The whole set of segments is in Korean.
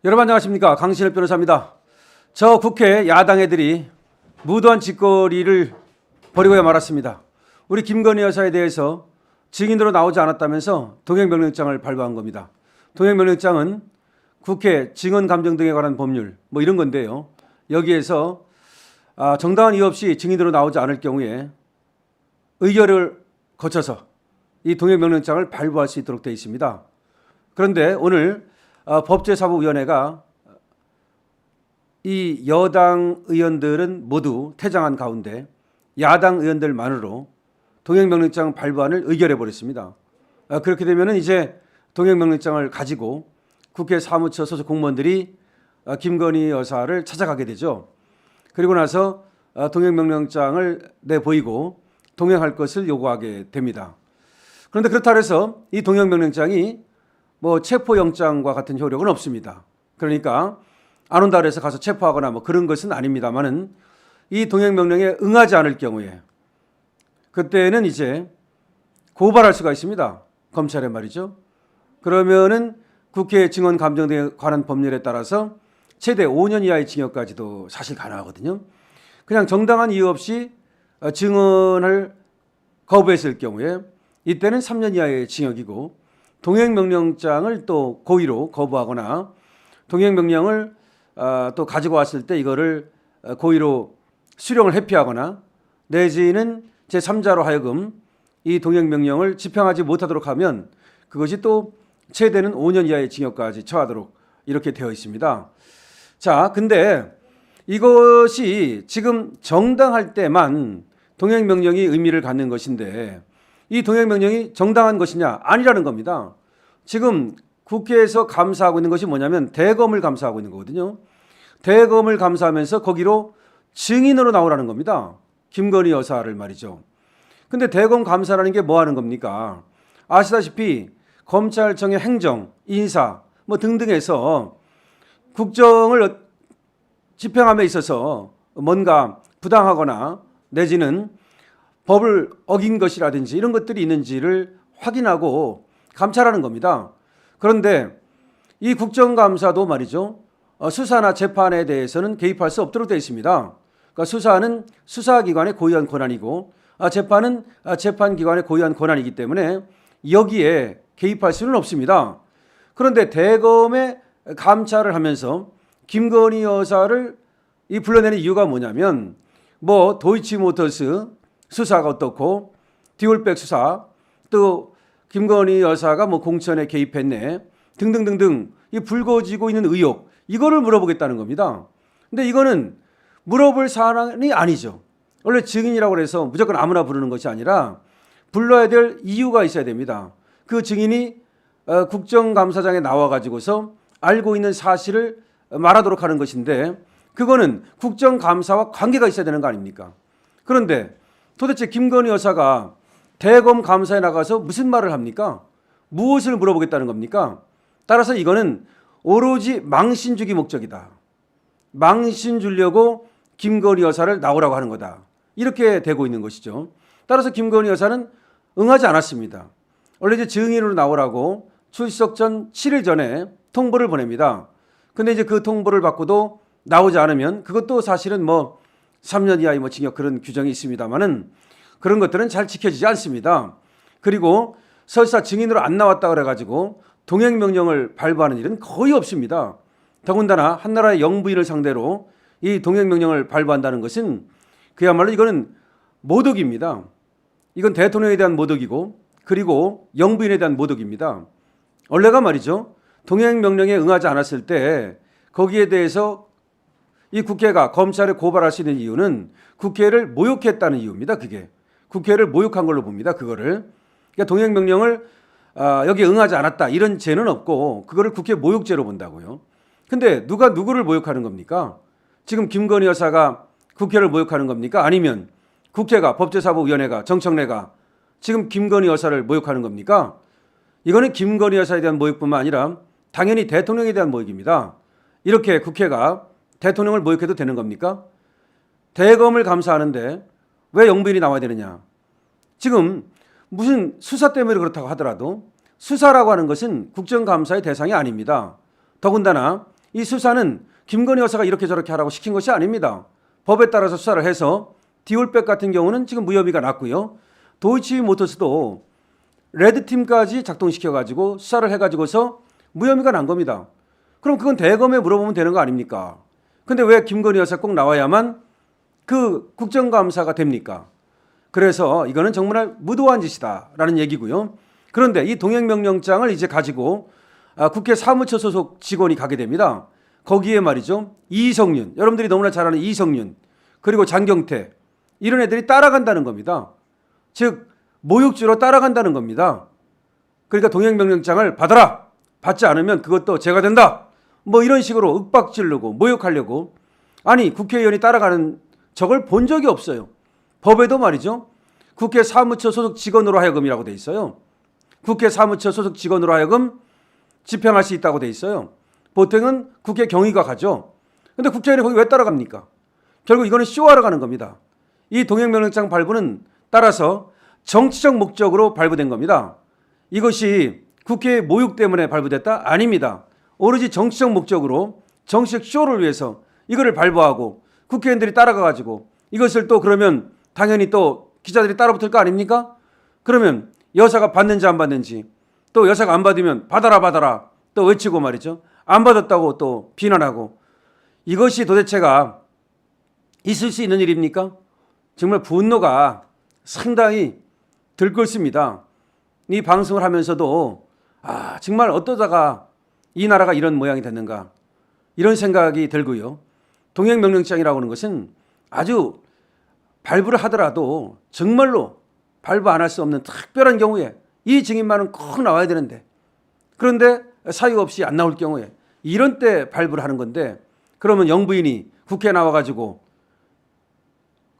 여러분 안녕하십니까, 강신일 변호사입니다. 저 국회 야당 애들이 무도한 짓거리를 벌이고야 말았습니다. 우리 김건희 여사에 대해서 증인으로 나오지 않았다면서 동행명령장을 발부한 겁니다. 동행명령장은 국회 증언 감정 등에 관한 법률 뭐 이런 건데요. 여기에서 정당한 이유 없이 증인으로 나오지 않을 경우에 의결을 거쳐서 이 동행명령장을 발부할 수 있도록 되어 있습니다. 그런데 오늘 법제사법위원회가 이 여당 의원들은 모두 퇴장한 가운데 야당 의원들만으로 동행명령장 발부안을 의결해 버렸습니다. 그렇게 되면 이제 동행명령장을 가지고 국회 사무처 소속 공무원들이 김건희 여사를 찾아가게 되죠. 그리고 나서 동행명령장을 내보이고 동행할 것을 요구하게 됩니다. 그런데 그렇다 해서 이 동행명령장이 뭐 체포영장과 같은 효력은 없습니다. 그러니까 안 온다 그래서 가서 체포하거나 뭐 그런 것은 아닙니다만은 이 동행명령에 응하지 않을 경우에 그때는 이제 고발할 수가 있습니다. 검찰에 말이죠. 그러면은 국회 증언 감정 등에 관한 법률에 따라서 최대 5년 이하의 징역까지도 사실 가능하거든요. 그냥 정당한 이유 없이 증언을 거부했을 경우에 이때는 3년 이하의 징역이고, 동행명령장을 또 고의로 거부하거나 동행명령을 또 가지고 왔을 때 이거를 고의로 수령을 회피하거나 내지는 제3자로 하여금 이 동행명령을 집행하지 못하도록 하면 그것이 또 최대는 5년 이하의 징역까지 처하도록 이렇게 되어 있습니다. 자, 근데 이것이 지금 정당할 때만 동행명령이 의미를 갖는 것인데 이 동행명령이 정당한 것이냐? 아니라는 겁니다. 지금 국회에서 감사하고 있는 것이 뭐냐면 대검을 감사하고 있는 거거든요. 대검을 감사하면서 거기로 증인으로 나오라는 겁니다. 김건희 여사를 말이죠. 근데 대검 감사라는 게 뭐 하는 겁니까? 아시다시피 검찰청의 행정, 인사 뭐 등등에서 국정을 집행함에 있어서 뭔가 부당하거나 내지는 법을 어긴 것이라든지 이런 것들이 있는지를 확인하고 감찰하는 겁니다. 그런데 이 국정감사도 말이죠, 수사나 재판에 대해서는 개입할 수 없도록 되어 있습니다. 그러니까 수사는 수사기관의 고유한 권한이고 재판은 재판기관의 고유한 권한이기 때문에 여기에 개입할 수는 없습니다. 그런데 대검에 감찰을 하면서 김건희 여사를 불러내는 이유가 뭐냐면 뭐 도이치모터스 수사가 어떻고 디올백 수사 또 김건희 여사가 뭐 공천에 개입했네 등등등등 이 불거지고 있는 의혹 이거를 물어보겠다는 겁니다. 근데 이거는 물어볼 사안이 아니죠. 원래 증인이라고 해서 무조건 아무나 부르는 것이 아니라 불러야 될 이유가 있어야 됩니다. 그 증인이 국정감사장에 나와가지고서 알고 있는 사실을 말하도록 하는 것인데 그거는 국정감사와 관계가 있어야 되는 거 아닙니까? 그런데 도대체 김건희 여사가 대검 감사에 나가서 무슨 말을 합니까? 무엇을 물어보겠다는 겁니까? 따라서 이거는 오로지 망신 주기 목적이다. 망신 주려고 김건희 여사를 나오라고 하는 거다. 이렇게 되고 있는 것이죠. 따라서 김건희 여사는 응하지 않았습니다. 원래 이제 증인으로 나오라고 출석 전 7일 전에 통보를 보냅니다. 근데 이제 그 통보를 받고도 나오지 않으면 그것도 사실은 뭐 3년 이하의 뭐 징역 그런 규정이 있습니다만은 그런 것들은 잘 지켜지지 않습니다. 그리고 설사 증인으로 안 나왔다 그래가지고 동행명령을 발부하는 일은 거의 없습니다. 더군다나 한나라의 영부인을 상대로 이 동행명령을 발부한다는 것은 그야말로 이거는 모독입니다. 이건 대통령에 대한 모독이고 그리고 영부인에 대한 모독입니다. 원래가 말이죠, 동행명령에 응하지 않았을 때 거기에 대해서 이 국회가 검찰에 고발할 수 있는 이유는 국회를 모욕했다는 이유입니다. 그게 국회를 모욕한 걸로 봅니다. 그거를 그러니까 동행명령을 여기에 응하지 않았다 이런 죄는 없고 그거를 국회 모욕죄로 본다고요. 근데 누가 누구를 모욕하는 겁니까? 지금 김건희 여사가 국회를 모욕하는 겁니까? 아니면 국회가 법제사법위원회가 정청래가 지금 김건희 여사를 모욕하는 겁니까? 이거는 김건희 여사에 대한 모욕뿐만 아니라 당연히 대통령에 대한 모욕입니다. 이렇게 국회가 대통령을 모욕해도 되는 겁니까? 대검을 감사하는데 왜 영부인이 나와야 되느냐? 지금 무슨 수사 때문에 그렇다고 하더라도 수사라고 하는 것은 국정감사의 대상이 아닙니다. 더군다나 이 수사는 김건희 여사가 이렇게 저렇게 하라고 시킨 것이 아닙니다. 법에 따라서 수사를 해서 디올백 같은 경우는 지금 무혐의가 났고요. 도이치모터스도 레드팀까지 작동시켜가지고 수사를 해가지고서 무혐의가 난 겁니다. 그럼 그건 대검에 물어보면 되는 거 아닙니까? 근데 왜 김건희 여사 꼭 나와야만 그 국정감사가 됩니까? 그래서 이거는 정말 무도한 짓이다라는 얘기고요. 그런데 이 동행명령장을 이제 가지고 국회 사무처 소속 직원이 가게 됩니다. 거기에 말이죠. 이성윤, 여러분들이 너무나 잘 아는 이성윤, 그리고 장경태 이런 애들이 따라간다는 겁니다. 즉 모욕죄로 따라간다는 겁니다. 그러니까 동행명령장을 받아라. 받지 않으면 그것도 죄가 된다. 뭐 이런 식으로 윽박지르고 모욕하려고. 아니 국회의원이 따라가는 적을 본 적이 없어요. 법에도 말이죠. 국회 사무처 소속 직원으로 하여금이라고 돼 있어요. 국회 사무처 소속 직원으로 하여금 집행할 수 있다고 돼 있어요. 보통은 국회 경위가 가죠. 근데 국회의원이 거기 왜 따라갑니까? 결국 이거는 쇼하러 가는 겁니다. 이 동행명령장 발부는 따라서 정치적 목적으로 발부된 겁니다. 이것이 국회의 모욕 때문에 발부됐다? 아닙니다. 오로지 정치적 목적으로 정치적 쇼를 위해서 이거를 발부하고 국회의원들이 따라가가지고 이것을 또 그러면 당연히 또 기자들이 따라붙을 거 아닙니까? 그러면 여사가 받는지 안 받는지 또 여사가 안 받으면 받아라 또 외치고 말이죠. 안 받았다고 또 비난하고 이것이 도대체가 있을 수 있는 일입니까? 정말 분노가 상당히 들끓습니다. 이 방송을 하면서도 정말 어떠다가 이 나라가 이런 모양이 됐는가 이런 생각이 들고요. 동행명령장이라고 하는 것은 아주 발부를 하더라도 정말로 발부 안 할 수 없는 특별한 경우에 이 증인만은 꼭 나와야 되는데 그런데 사유 없이 안 나올 경우에 이런 때 발부를 하는 건데 그러면 영부인이 국회에 나와가지고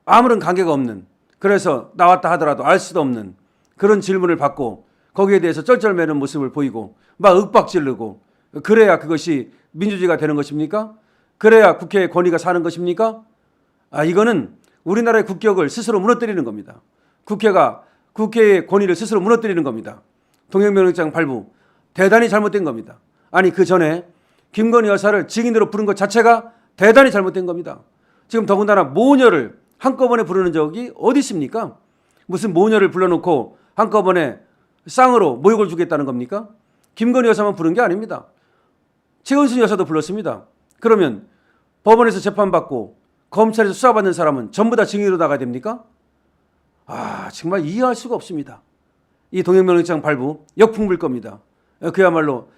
아무런 관계가 없는 그래서 나왔다 하더라도 알 수도 없는 그런 질문을 받고 거기에 대해서 쩔쩔매는 모습을 보이고 막 윽박지르고 그래야 그것이 민주주의가 되는 것입니까? 그래야 국회의 권위가 사는 것입니까? 이거는 우리나라의 국격을 스스로 무너뜨리는 겁니다. 국회의 권위를 스스로 무너뜨리는 겁니다. 동행명령장 발부 대단히 잘못된 겁니다. 아니 그 전에 김건희 여사를 증인으로 부른 것 자체가 대단히 잘못된 겁니다. 지금 더군다나 모녀를 한꺼번에 부르는 적이 어디 있습니까? 무슨 모녀를 불러놓고 한꺼번에 쌍으로 모욕을 주겠다는 겁니까? 김건희 여사만 부른 게 아닙니다. 최은순 여사도 불렀습니다. 그러면 법원에서 재판받고 검찰에서 수사받는 사람은 전부 다 증인으로 나가야 됩니까? 정말 이해할 수가 없습니다. 이 동행명령장 발부 역풍 불 겁니다. 그야말로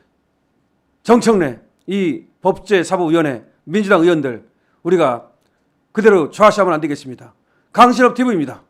정청래 이 법제사법위원회 민주당 의원들 우리가 그대로 좌시하면 안 되겠습니다. 강신업 TV입니다.